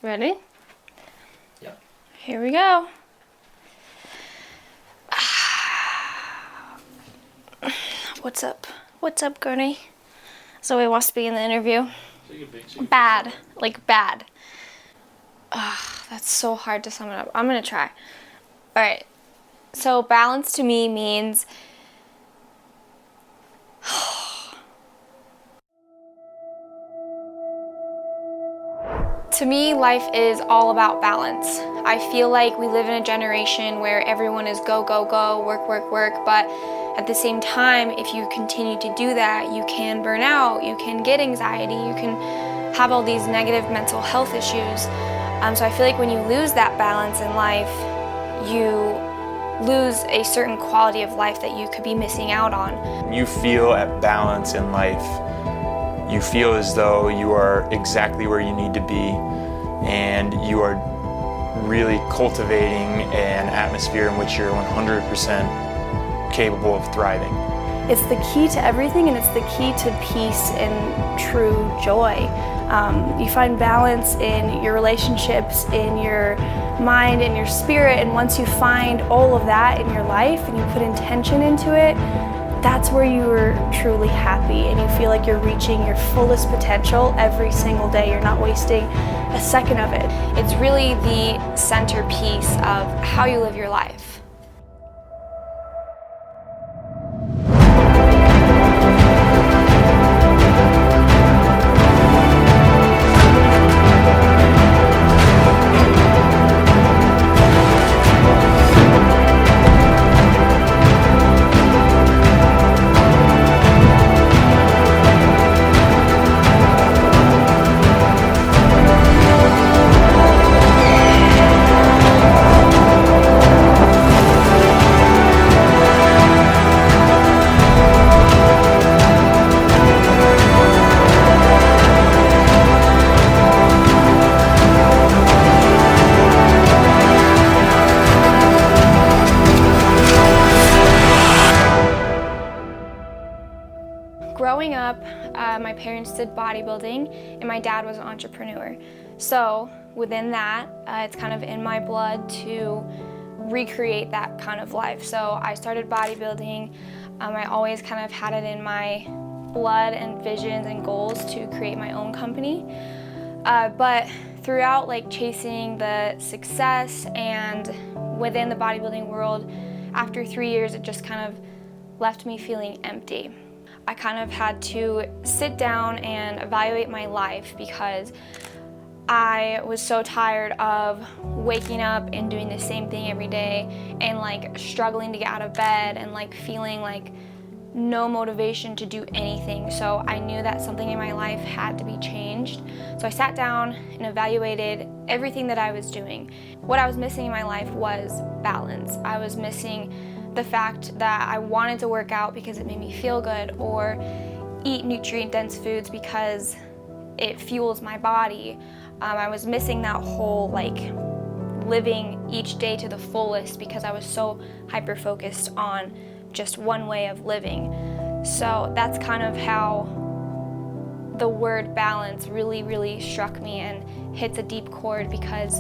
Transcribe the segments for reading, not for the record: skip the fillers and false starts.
Ready? Yep. Here we go. What's up? What's up, Gurney? Zoe wants to be in the interview. Bad. Like bad. That's so hard to sum it up. I'm gonna try. Alright. So balance to me means to me, life is all about balance. I feel like we live in a generation where everyone is go, go, go, work, work, work, but at the same time, if you continue to do that, you can burn out, you can get anxiety, you can have all these negative mental health issues. So I feel like when you lose that balance in life, you lose a certain quality of life that you could be missing out on. You feel at balance in life. You feel as though you are exactly where you need to be, and you are really cultivating an atmosphere in which you're 100% capable of thriving. It's the key to everything, and it's the key to peace and true joy. You find balance in your relationships, in your mind, in your spirit, and once you find all of that in your life and you put intention into it, that's where you are truly happy and you feel like you're reaching your fullest potential every single day. You're not wasting a second of it. It's really the centerpiece of how you live your life. Growing up, my parents did bodybuilding and my dad was an entrepreneur. So within that, it's kind of in my blood to recreate that kind of life. So I started bodybuilding. I always kind of had it in my blood and visions and goals to create my own company. But throughout chasing the success and within the bodybuilding world, after 3 years, it just kind of left me feeling empty. I kind of had to sit down and evaluate my life because I was so tired of waking up and doing the same thing every day and struggling to get out of bed and feeling no motivation to do anything. So I knew that something in my life had to be changed. So I sat down and evaluated everything that I was doing. What I was missing in my life was balance. I was missing the fact that I wanted to work out because it made me feel good, or eat nutrient-dense foods because it fuels my body. I was missing that whole living each day to the fullest because I was so hyper-focused on just one way of living. So that's kind of how the word balance really, really struck me and hits a deep chord, because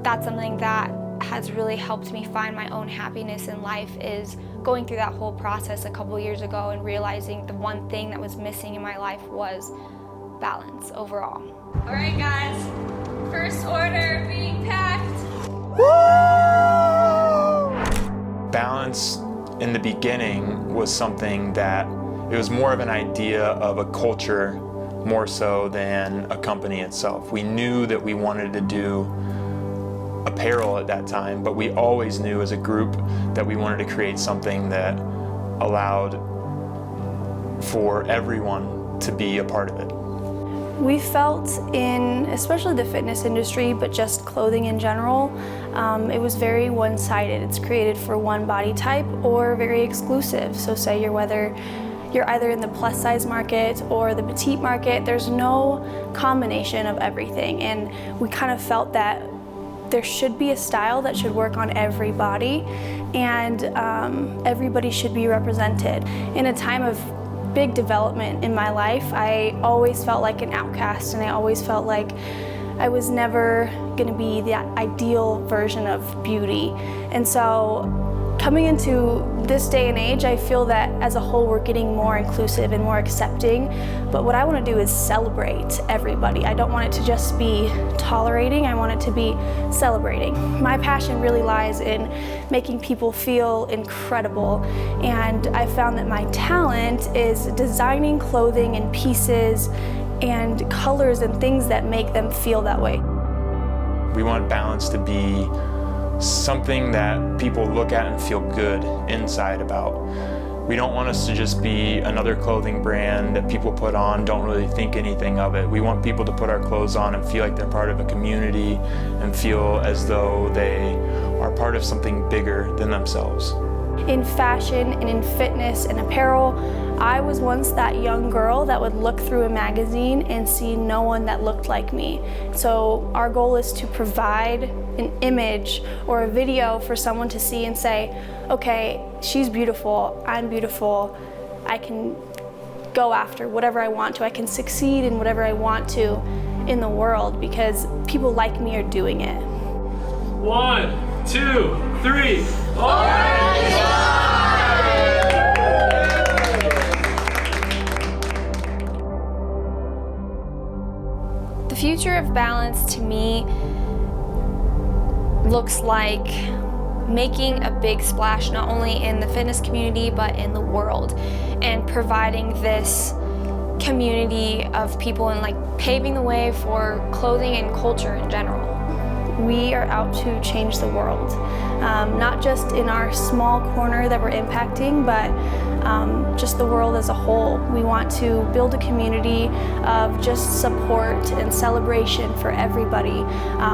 that's something that has really helped me find my own happiness in life, is going through that whole process a couple years ago and realizing the one thing that was missing in my life was balance overall. All right, guys, first order being packed. Woo! Balance in the beginning was something that it was more of an idea of a culture more so than a company itself. We knew that we wanted to do apparel at that time, but we always knew as a group that we wanted to create something that allowed for everyone to be a part of it. We felt in, especially the fitness industry, but just clothing in general, it was very one-sided. It's created for one body type or very exclusive. So say whether you're either in the plus size market or the petite market, there's no combination of everything. And we kind of felt that there should be a style that should work on every body, and everybody should be represented. In a time of big development in my life, I always felt like an outcast, and I always felt like I was never going to be the ideal version of beauty. And so coming into this day and age, I feel that as a whole we're getting more inclusive and more accepting, but what I want to do is celebrate everybody. I don't want it to just be tolerating, I want it to be celebrating. My passion really lies in making people feel incredible, and I found that my talent is designing clothing and pieces and colors and things that make them feel that way. We want balance to be something that people look at and feel good inside about. We don't want us to just be another clothing brand that people put on, don't really think anything of it. We want people to put our clothes on and feel like they're part of a community and feel as though they are part of something bigger than themselves. In fashion and in fitness and apparel, I was once that young girl that would look through a magazine and see no one that looked like me. So our goal is to provide an image or a video for someone to see and say, okay, she's beautiful, I'm beautiful, I can go after whatever I want to, I can succeed in whatever I want to in the world because people like me are doing it. 1, 2, 3, orange! The future of balance to me looks like making a big splash not only in the fitness community but in the world, and providing this community of people and like paving the way for clothing and culture in general. We are out to change the world, not just in our small corner that we're impacting, but just the world as a whole. We want to build a community of just support and celebration for everybody.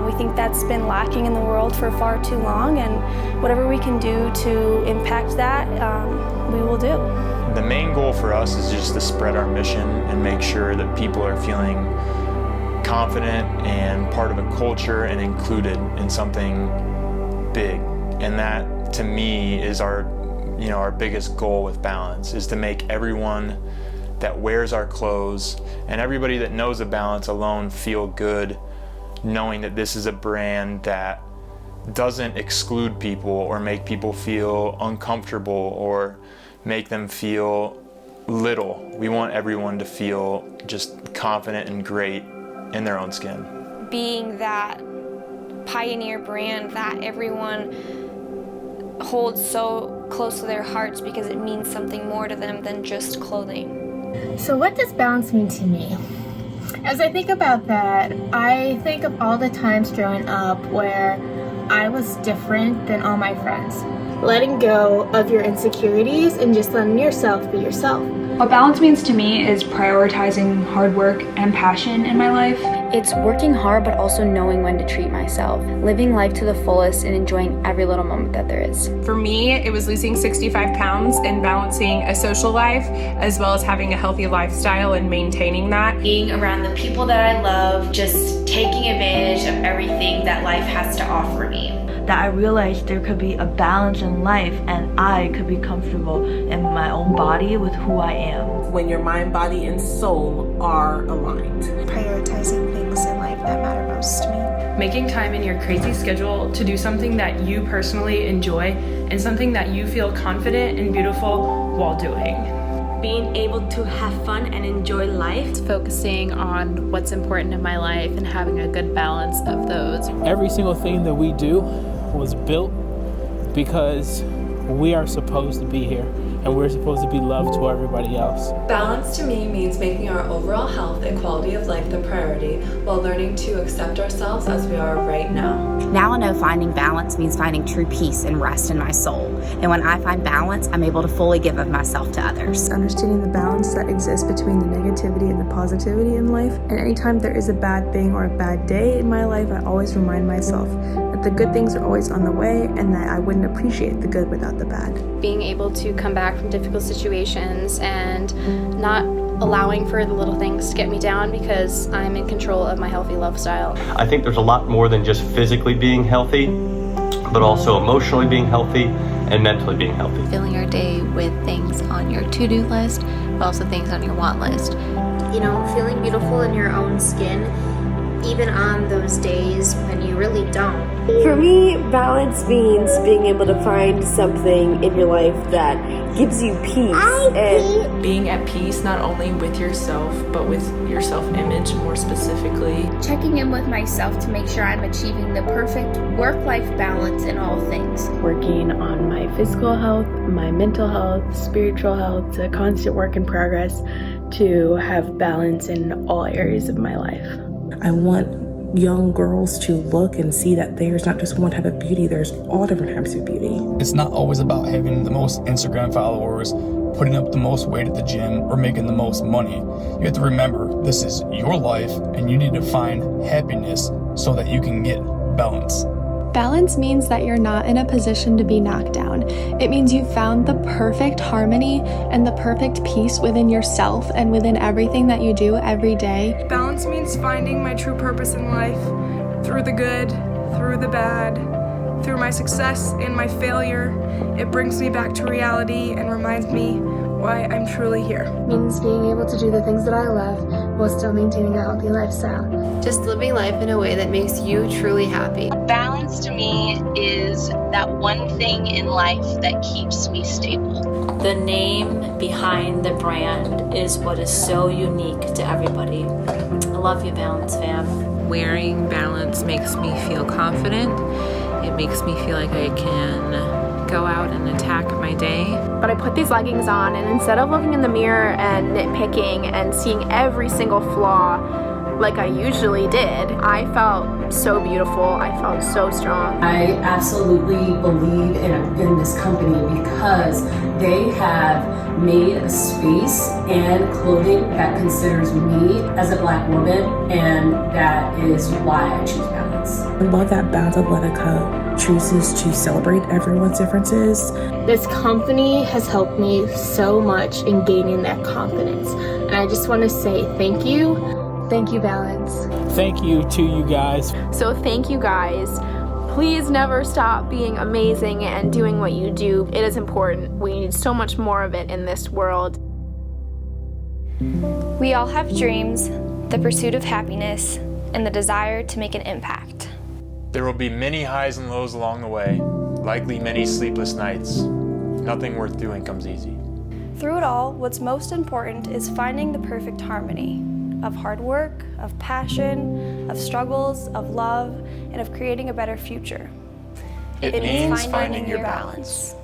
We think that's been lacking in the world for far too long, and whatever we can do to impact that, we will do. The main goal for us is just to spread our mission and make sure that people are feeling confident and part of a culture and included in something big. And that, to me, is our biggest goal with Balance, is to make everyone that wears our clothes and everybody that knows of Balance alone feel good, knowing that this is a brand that doesn't exclude people or make people feel uncomfortable or make them feel little. We want everyone to feel just confident and great in their own skin. Being that pioneer brand that everyone holds so close to their hearts because it means something more to them than just clothing. So what does balance mean to me? As I think about that, I think of all the times growing up where I was different than all my friends. Letting go of your insecurities and just letting yourself be yourself. What balance means to me is prioritizing hard work and passion in my life. It's working hard but also knowing when to treat myself, living life to the fullest and enjoying every little moment that there is. For me, it was losing 65 pounds and balancing a social life as well as having a healthy lifestyle and maintaining that. Being around the people that I love, just taking advantage of everything that life has to offer me. That I realized there could be a balance in life and I could be comfortable in my own body with who I am. When your mind, body, and soul are aligned. Prioritizing things in life that matter most to me. Making time in your crazy schedule to do something that you personally enjoy and something that you feel confident and beautiful while doing. Being able to have fun and enjoy life. Focusing on what's important in my life and having a good balance of those. Every single thing that we do was built because we are supposed to be here and we're supposed to be loved to everybody else. Balance to me means making our overall health and quality of life the priority while learning to accept ourselves as we are right now. Now I know finding balance means finding true peace and rest in my soul. And when I find balance, I'm able to fully give of myself to others. Understanding the balance that exists between the negativity and the positivity in life. And anytime there is a bad thing or a bad day in my life, I always remind myself that the good things are always on the way and that I wouldn't appreciate the good without the bad. Being able to come back from difficult situations and not allowing for the little things to get me down because I'm in control of my healthy lifestyle. I think there's a lot more than just physically being healthy, but also emotionally being healthy and mentally being healthy. Filling your day with things on your to-do list, but also things on your want list. You know, feeling beautiful in your own skin even on those days when you really don't. For me, balance means being able to find something in your life that gives you peace. And being at peace not only with yourself, but with your self-image more specifically. Checking in with myself to make sure I'm achieving the perfect work-life balance in all things. Working on my physical health, my mental health, spiritual health. It's a constant work in progress to have balance in all areas of my life. I want young girls to look and see that there's not just one type of beauty, there's all different types of beauty. It's not always about having the most Instagram followers, putting up the most weight at the gym, or making the most money. You have to remember, this is your life, and you need to find happiness so that you can get balance. Balance means that you're not in a position to be knocked down. It means you've found the perfect harmony and the perfect peace within yourself and within everything that you do every day. Balance means finding my true purpose in life, through the good, through the bad, through my success and my failure. It brings me back to reality and reminds me why I'm truly here. It means being able to do the things that I love while still maintaining a healthy lifestyle. Just living life in a way that makes you truly happy. Balance to me is that one thing in life that keeps me stable. The name behind the brand is what is so unique to everybody. I love you, Balance fam. Wearing Balance makes me feel confident. It makes me feel like I can go out and attack my day. But I put these leggings on, and instead of looking in the mirror and nitpicking and seeing every single flaw like I usually did, I felt so beautiful. I felt so strong. I absolutely believe in this company because they have made a space and clothing that considers me as a Black woman, and that is why I choose Balance. I love that Balance Athletica chooses to celebrate everyone's differences. This company has helped me so much in gaining that confidence. And I just want to say thank you. Thank you, Balance. Thank you to you guys. So thank you guys. Please never stop being amazing and doing what you do. It is important. We need so much more of it in this world. We all have dreams, the pursuit of happiness, and the desire to make an impact. There will be many highs and lows along the way, likely many sleepless nights. Nothing worth doing comes easy. Through it all, what's most important is finding the perfect harmony of hard work, of passion, of struggles, of love, and of creating a better future. It means finding your balance.